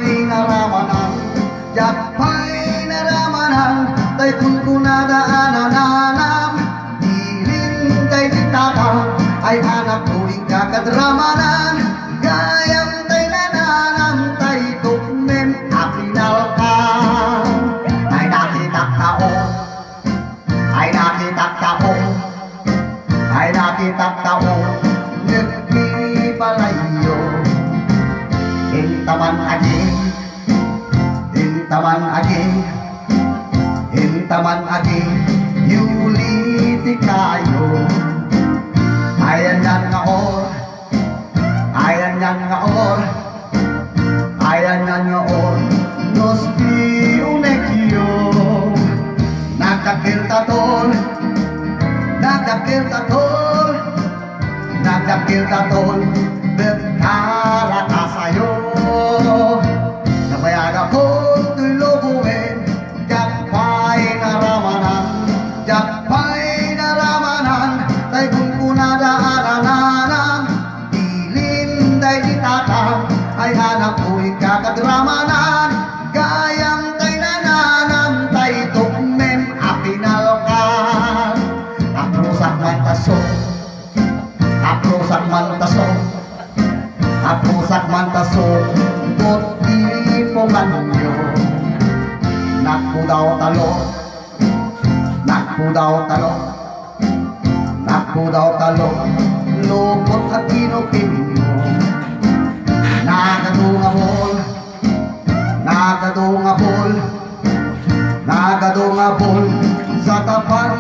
aking aramanan, yakpay naramanan, tay kunkunadaanan, diling tay ditata, ay anak tuwing kakadramanan, gayang tay nananan, tay tukmem apinal ka. Ay nakitak tao, ay nakitak tao, ay nakitak tao, nagpipalayo. Intaman aging, intaman aging, intaman aging, yuliti kayo. Ayan yan nga or, ayan yan nga or, ayan yan nga or, nos piunekyo. Nakakirtatol, nakakirtatol, nakakirtatol, bekara ka sa'yo. Nabayag ako to'y lubuhin, yakpay naramanan, yakpay naramanan, tay kunkunadaanan, dilin day ditata, ay hanap ko'y kakadramanan, gayang tay nananan, tay tukmem apinalkan. Aprusak mantaso, aprusak mantaso, aprusak mantaso, puti pomanyo. Naku daw talo, naku daw talo, naku daw talo, lupot at kinupin mo. Nagadungabol, nagadungabol, nagadungabol, sa tapan